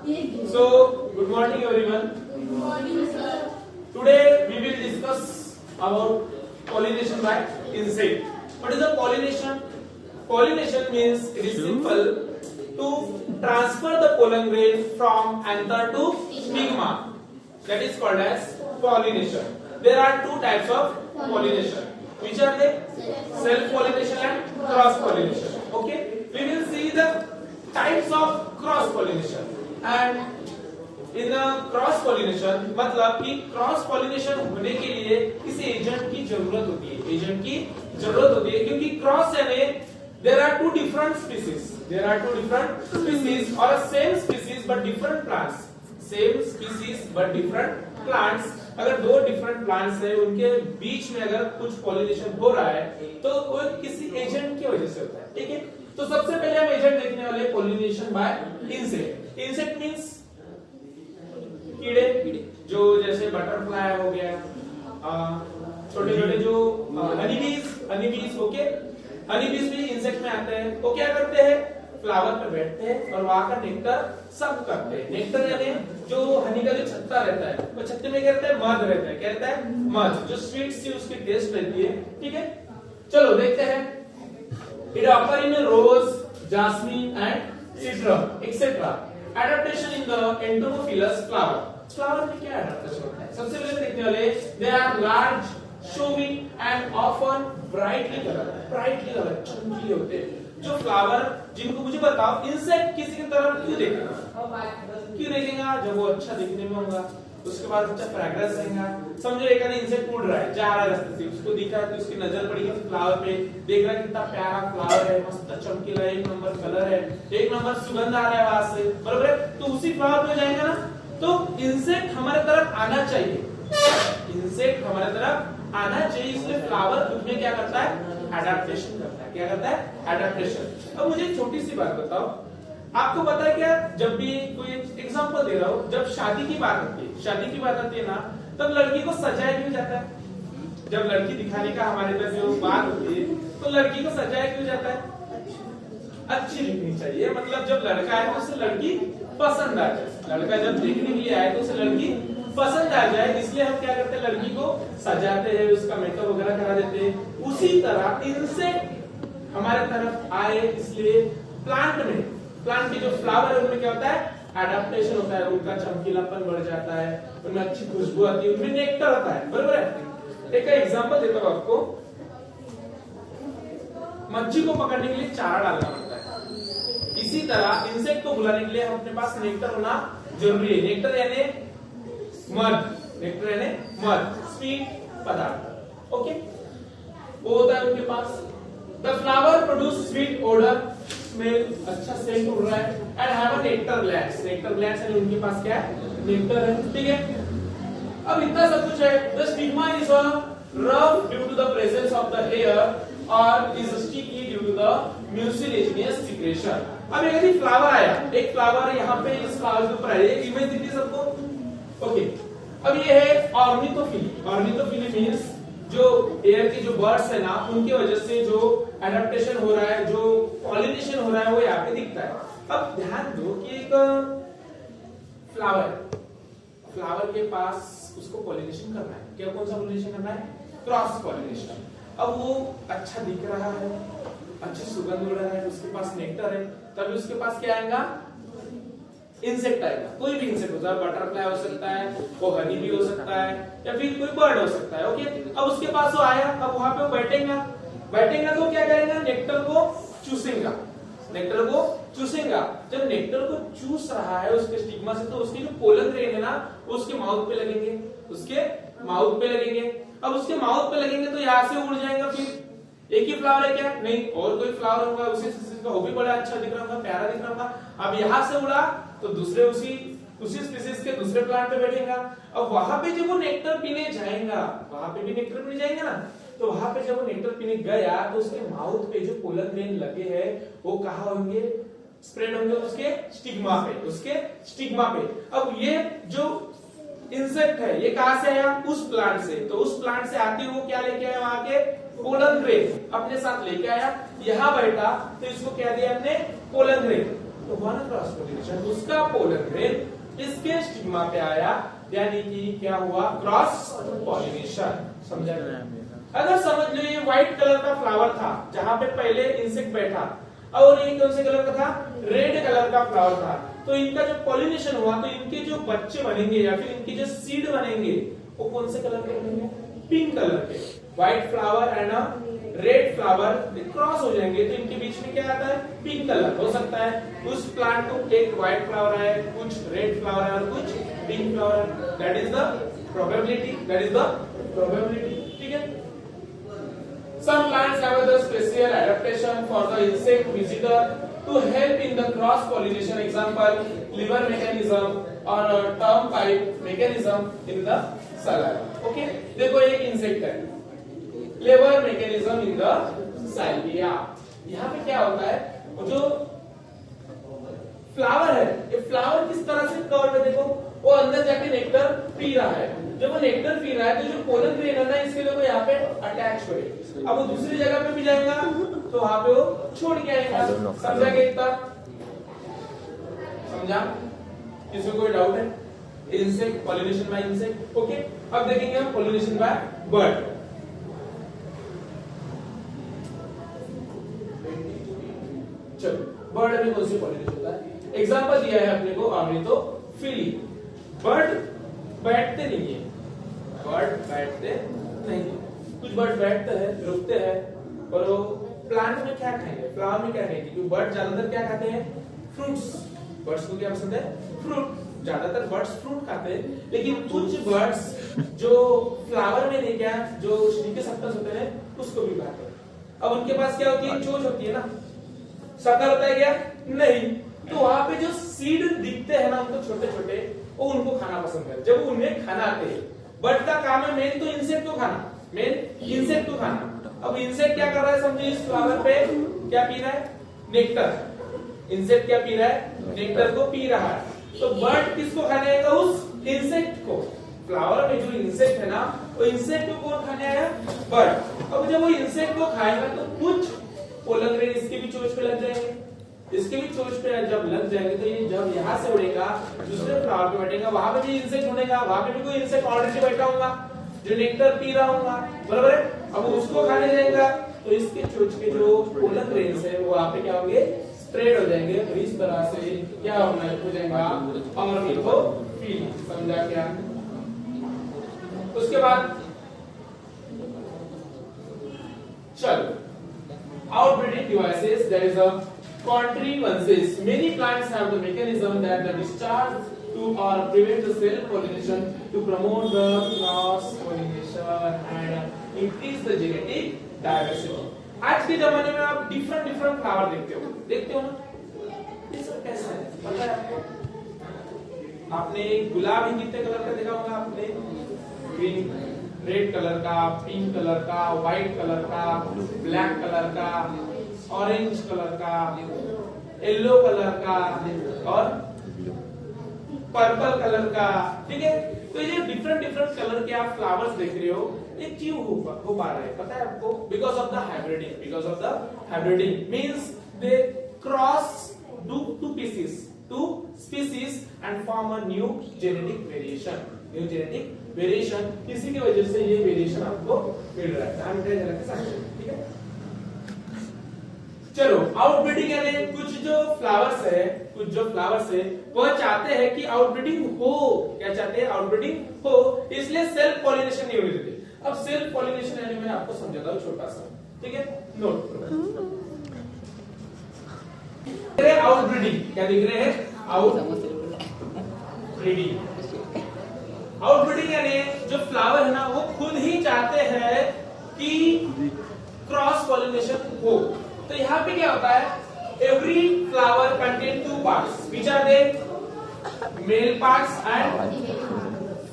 So, good morning everyone. Good morning, sir. Today we will discuss about pollination by insect. What is the pollination? Pollination means it is simple to transfer the pollen grain from anther to stigma. That is called as pollination. There are two types of pollination. Which are they? Self pollination and cross pollination. Okay, we will see the types of cross pollination. And in cross pollination मतलब कि cross pollination होने के लिए किसी agent की जरूरत होती है, एजेंट की जरूरत होती है, क्योंकि क्रॉस यानी there are two different species और same species but different plants, same species but different plants. अगर दो डिफरेंट प्लांट्स है उनके बीच में अगर कुछ पॉलिनेशन हो रहा है तो वो किसी एजेंट की वजह से होता है। ठीक है, तो सबसे पहले हम एजेंट देखने वाले pollination by insect. Insect means कीड़े, जो जैसे बटरफ्लाई हो गया, छोटे छोटे जो हनीबीज ओके, हनीबीज भी इंसेक्ट में आते हैं। वो क्या करते हैं? फ्लावर पे बैठते हैं और वहां का नेक्टर सब करते हैं। नेक्टर यानी जो हनी का जो छत्ता रहता है, वो छत्ते में क्या रहता है? मध रहता है। क्या रहता है? मध, जो स्वीट सी उसकी टेस्ट रहती है। ठीक है, चलो देखते हैं। It occur in rose, jasmine and citrus etcetera. Adaptation in the entomophilous flower. Flower में क्या adaptation होता है? सबसे पहले देखने वाले they are large, showy and often brightly colored, चमकीले होते हैं। जो फ्लावर जिनको मुझे बताओ, इंसेक्ट किसी की तरफ क्यों देखेगा? जब वो अच्छा दिखने में होगा, उसके बाद अच्छा फ्रेग्रेंस रहेगा। समझो एक इंसेक्ट उड़ रहा है, जा रहा है रास्ते से, उसको दिखा तो उसकी नजर पड़ी किसी फ्लावर पे, देख रहा है कितना प्यारा फ्लावर है, मस्त चमकीला, एक नंबर कलर है, एक नंबर सुगंध आ रहा है वहां से, बरोबर है? तो उसी फ्लावर पे जाएगा ना। तो इंसेक्ट हमारे तरफ आना चाहिए, इंसेक्ट हमारे तरफ आना चाहिए, इसलिए फ्लावर उसमें क्या करता है? एडेप्टेशन करता है। क्या करता है? एडेप्टेशन। अब मुझे छोटी सी बात बताओ, आपको पता है क्या, जब भी कोई एग्जांपल दे रहा हूं, जब शादी की बात आती है ना, तब लड़की को सजाया क्यों जाता है? जब लड़की दिखाने का हमारे पास जो बात होती है, तो लड़की को सजाया क्यों जाता है? अच्छी दिखनी चाहिए। मतलब जब लड़का आए तो उसे लड़की पसंद आ जाए, लड़का जब देखने के लिए आए तो उसे लड़की पसंद आ जाए, इसलिए हम क्या करते हैं? लड़की को सजाते हैं, उसका मेकअप वगैरह करा देते हैं। उसी तरह इंसेक्ट हमारे तरफ आए, इसलिए प्लांट के जो फ्लावर है उनमें क्या होता है? एडेप्टेशन होता है, उनका चमकीलापन बढ़ जाता है, उनमें अच्छी खुशबू आती है, उनमें नेक्टर होता है, बरोबर है? एक एग्जांपल देता हूं आपको। मच्छी को पकड़ने के लिए चारा डालना पड़ता है, इसी तरह इंसेक्ट को बुलाने के लिए हम अपने पास नेक्टर होना जरूरी है। नेक्टर यानी मध, स्वीट पदार्थ। ओके, वो होता है उनके पास। The flower produce sweet odour, smell, अच्छा सेंट उड़ रहा है, and have a nectar glands यानी उनके पास क्या है? नेक्टर है। ठीक है, अब इतना सब कुछ है। The stigma is rough due to the presence of the hair और is sticky due to the mucilaginous secretion. अब एक फ्लावर आया, एक फ्लावर यहाँ पे इस फ्लावर के ऊपर आया, एक इमेज दिखती है सबको। ओके, अब ये है ऑर्निथोफिली मींस जो एयर के जो बर्ड्स है ना, उनकी वजह से जो एडेप्टेशन हो रहा है, जो पॉलिनेशन हो रहा है, वो यहाँ पे दिखता है। अब ध्यान दो कि एक फ्लावर के पास उसको पॉलिनेशन करना है। क्या कौन सा पॉलिनेशन करना है? Cross pollination. अब वो अच्छा दिख रहा है, अच्छी सुगंध उड़ रहा है, उसके पास नेक्टर है, तभी उसके पास क्या आएगा? इंसेक्ट आएगा। कोई भी इंसेक्ट हो सकता है, बटरफ्लाई हो सकता है, वो हनी भी हो सकता है, या फिर कोई बर्ड हो सकता है। ओके, अब उसके पास वो आया, अब वहां पे वो बैठेगा तो क्या करेगा? नेक्टर को चूसेगा। जब नेक्टर को चूस रहा है उसके स्टिग्मा से, तो उसके जो पोलन ग्रेन है ना, उसके माउथ पे लगेंगे, अब उसके माउथ पे लगेंगे तो यहाँ से उड़ जाएगा। फिर एक ही फ्लावर है क्या? नहीं, और कोई फ्लावर होगा उसी स्पीसीज का, वो भी बड़ा अच्छा दिख रहा होगा, प्यारा दिख रहा होगा। अब यहाँ से उड़ा तो दूसरे उसी स्पीसीज के दूसरे प्लांट पे बैठेगा। अब वहां पे जब वो नेक्टर पीने जाएगा, वहां पे भी नेक्टर पीने जाएंगे ना, तो वहां पे जब वो नेक्टर पीने गया तो उसके माउथ पे जो पोलन ग्रेन लगे हैं वो कहाँ होंगे? स्प्रेड होंगे उसके स्टिग्मा पे। अब ये जो इंसेक्ट है ये कहां से आया? उस प्लांट से। तो उस प्लांट से आते हुए वो क्या लेके आया? वहां के पोलन ग्रेन अपने साथ लेके आया, यहाँ बैठा तो इसको क्या दिया हमने? Pollen grain. तो हुआ ना क्रॉस पॉलिनेशन, उसका पोलन ग्रेन इसके स्टिग्मा पे आया, यानी कि क्या हुआ, क्रॉस पॉलिनेशन। समझा? अगर समझ लो ये व्हाइट कलर का फ्लावर था जहां पे पहले इंसेक्ट बैठा, और ये कौन से कलर का था, रेड कलर का फ्लावर था, तो इनका जो पॉलिनेशन हुआ तो इनके जो बच्चे बनेंगे या फिर इनके जो सीड बनेंगे वो कौन से कलर के बनेंगे, पिंक कलर के। White flower and red flower cross हो जाएंगे तो इनके बीच में क्या आता है, पिंक कलर। हो सकता है उस प्लांट को एक व्हाइट फ्लावर है, कुछ रेड फ्लावर है और कुछ पिंक फ्लावर है। That is the probability, that is the probability. ठीक है। Some plants have the special adaptation for the insect visitor to help in the cross pollination. Example, liver mechanism or turnpike mechanism in the saliva. Okay, देखो एक insect है, liver mechanism in the salvia. यहाँ पे क्या होता है, वो जो फ्लावर है, ये फ्लावर किस तरह से कवर्ड है, देखो वो अंदर जाके नेक्टर पी रहा है। जब वो नेक्टर पी रहा है तो जो पोलन ग्रेन है ना, इसके लिए वो यहाँ पे अटैच हुए, अब वो दूसरी जगह पे भी जाएगा तो वहां पे वो छोड़ के आएगा। समझा क्या इतना? समझा? किसी को कोई डाउट है? Insect, pollination by insect. Okay, अब देखेंगे हम पॉलिनेशन बाय बर्ड। चलो, बर्ड में कौन सी पॉलिनेशन होता है? एग्जांपल दिया है अपने को ऑर्निथोफिली। बर्ड बैठते नहीं है, बर्ड बैठते नहीं है। कुछ बर्ड बैठते हैं, रुकते हैं, और वो प्लांट में क्या खाएंगे, फ्लावर में क्या खाएंगे, क्योंकि बर्ड ज्यादातर क्या खाते हैं, फ्रूट्स। बर्ड्स को क्या पसंद है, फ्रूट। ज्यादातर बर्ड्स फ्रूट खाते हैं, लेकिन कुछ बर्ड्स जो फ्लावर में नहीं, क्या जो के सप्तस होते हैं उसको भी खाते हैं। अब उनके पास क्या होती है, चोंच होती है ना, शक्ल होता है क्या, नहीं, तो वहां पे जो सीड दिखते हैं ना उनको छोटे छोटे, वो उनको खाना पसंद है। जब उन्हें खाना आते हैं, बर्ड का काम है मेन तो इंसेक्ट को खाना, मेन इंसेक्ट को खाना। अब इंसेक्ट क्या कर रहा है, समझिए इस फ्लावर पे क्या पी रहा है, नेक्टर। इंसेक्ट क्या पी रहा है, नेक्टर को पी रहा है। तो बर्ड किसको खाने आएगा, उस इंसेक्ट को। फ्लावर में जो इंसेक्ट है ना, वो इंसेक्ट को कौन खाने आया, बर्ड। अब जब वो इंसेक्ट को खाएगा तो कुछ पोलन ग्रेन इसके भी चोंच पे लग जाएंगे, इसके भी चोंच पे जब लग जाएंगे तो ये जब यहाँ से उड़ेगा दूसरे फ्लावर पे बैठेगा, वहां पे भी इंसेक्ट उड़ेगा, वहां पे भी कोई इंसेक्ट ऑलरेडी बैठा होगा जो नेक्टर पी रहा होगा, बराबर है। अब उसको खाने जाएगा तो इसके चोंच के जो पोलन ग्रेन्स है वो वहां पे क्या होंगे, स्प्रेड हो जाएंगे। तो इस तरह से क्या हो जाएगा, ऑर्निथोफिली। समझा क्या? उसके बाद चलो, outbreeding devices, there is a contrivances. Many plants have the mechanism that the discharge to or prevent the self pollination to promote the cross pollination and increase the genetic diversity. आज के जमाने में आप डिफरेंट डिफरेंट फ्लावर देखते हो ना, ये सब कैसा है पता है आपको? आपने गुलाब ही कितने कलर का देखा होगा आपने, ग्रीन, रेड कलर का, पिंक कलर का, व्हाइट कलर का, ब्लैक कलर का, ऑरेंज कलर का, येलो कलर का और पर्पल कलर का। ठीक है, तो ये डिफरेंट डिफरेंट कलर के आप फ्लावर्स देख रहे हो, ये क्यों हो पा रहा है पता है आपको? Because of the hybriding. Because of the hybriding means they cross two species and form a new genetic variation. New genetic variation, इसी की वजह से ये वेरिएशन आपको मिल रहा है। ठीक है, चलो आउटब्रीडिंग यानी कुछ जो फ्लावर्स है वो चाहते हैं कि आउटब्रीडिंग हो। क्या चाहते हैं? आउटब्रीडिंग हो, इसलिए सेल्फ पॉलिनेशन नहीं होने देते। अब सेल्फ पॉलिनेशन यानी मैं आपको समझाता हूँ छोटा सा, ठीक है, नोट करो। आउटब्रीडिंग क्या दिख रहे हैं? आउटब्रीडिंग यानी जो फ्लावर है ना वो खुद ही चाहते हैं कि क्रॉस पॉलिनेशन हो। तो यहाँ पे क्या होता है, every flower contain two parts which are the male parts and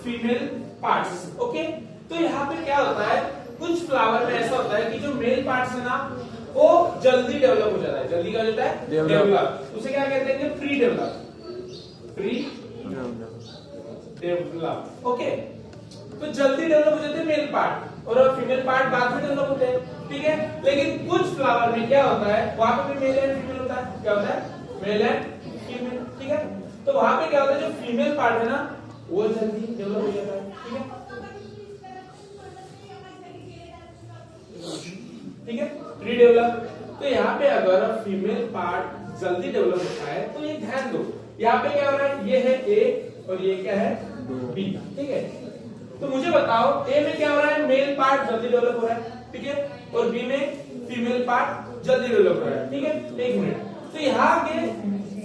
female parts. Okay, तो यहाँ पे क्या होता है, कुछ फ्लावर में ऐसा होता है कि जो मेल पार्ट्स है ना वो जल्दी डेवलप हो जाता है। जल्दी क्या होता है? डेवलप। उसे क्या कहते हैं? Pre develop. डेवलप। ओके, तो जल्दी डेवलप हो जाते हैं मेल पार्ट और फीमेल पार्ट बाद में डेवलप होते हैं। ठीक है, लेकिन कुछ फ्लावर में क्या होता है, वहां पे भी मेल एंड फीमेल होता है। क्या होता है? मेल एंड ठीक है। तो वहां पे क्या होता है, जो फीमेल पार्ट है ना वो जल्दी डेवलप हो जाता है, ठीक है, ठीक है, रीडेवलप। तो यहाँ पे अगर फीमेल पार्ट जल्दी डेवलप होता है तो ये ध्यान दो, यहाँ पे क्या हो रहा है, ये है ए और ये क्या है बी, ठीक है। तो मुझे बताओ ए में क्या हो रहा है, मेल पार्ट जल्दी डेवलप हो रहा है, ठीक है, और बी में फीमेल पार्ट जल्दी डेवलप हो रहा है, ठीक है। एक मिनट, तो यहाँ के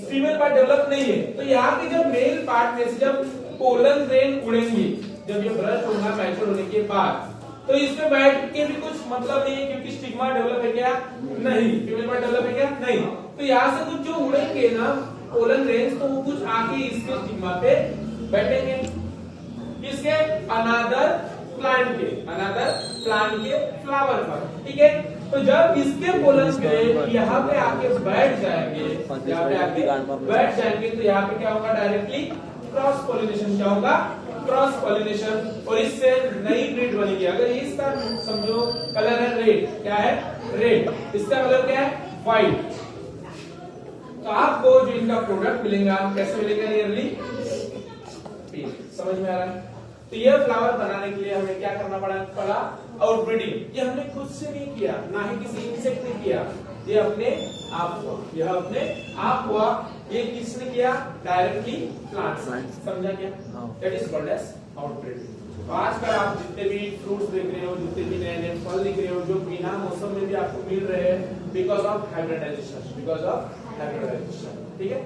फीमेल पार्ट डेवलप नहीं है, तो यहाँ के जब मेल पार्ट में से जब पोलन ग्रेन उड़ेंगे, जब ये ब्रश होगा मैच्योर होने के बाद, तो इसमें बैठ के भी कुछ मतलब नहीं है, क्योंकि स्टिग्मा डेवलप है क्या, नहीं, फीमेल पार्ट डेवलप है क्या, नहीं। तो यहाँ से कुछ जो उड़ेंगे ना पोलन ग्रेन्स, तो वो कुछ आके इसके स्टिग्मा पे बैठेंगे, किसके, अनदर प्लांट के फ्लावर पर, ठीक है। तो जब इसके पोलन ग्रेन यहाँ पे आके बैठ जाएंगे, यहाँ पे आके बैठ जाएंगे, तो यहाँ पे क्या होगा, डायरेक्टली क्रॉस पॉलिनेशन, क्या होगा, क्रॉस पॉलिनेशन, और इससे नई ब्रीड बनेगी। अगर इसका समझो कलर है रेड, क्या है, रेड, इसका कलर क्या है, व्हाइट, तो आपको जो इनका प्रोडक्ट मिलेगा कैसे मिलेगा, नियरली पिंक। समझ में आ रहा है। तो ये फ्लावर बनाने के लिए हमें क्या करना पड़ा, आउटब्रीडिंग। ये हमने खुद से नहीं किया, ना ही किसी इंसेक्ट ने किया, ये अपने आप हुआ, यह अपने आप हुआ। ये किसने किया, डायरेक्टली प्लांट्स। समझा क्या, that is called as outbreeding. तो आजकल आप जितने भी फ्रूट्स देख रहे हो, जितने भी नए नए फल दिख रहे हो, जो बिना मौसम में भी आपको मिल रहे हैं, बिकॉज ऑफ हाइब्रिडाइजेशन, ठीक है।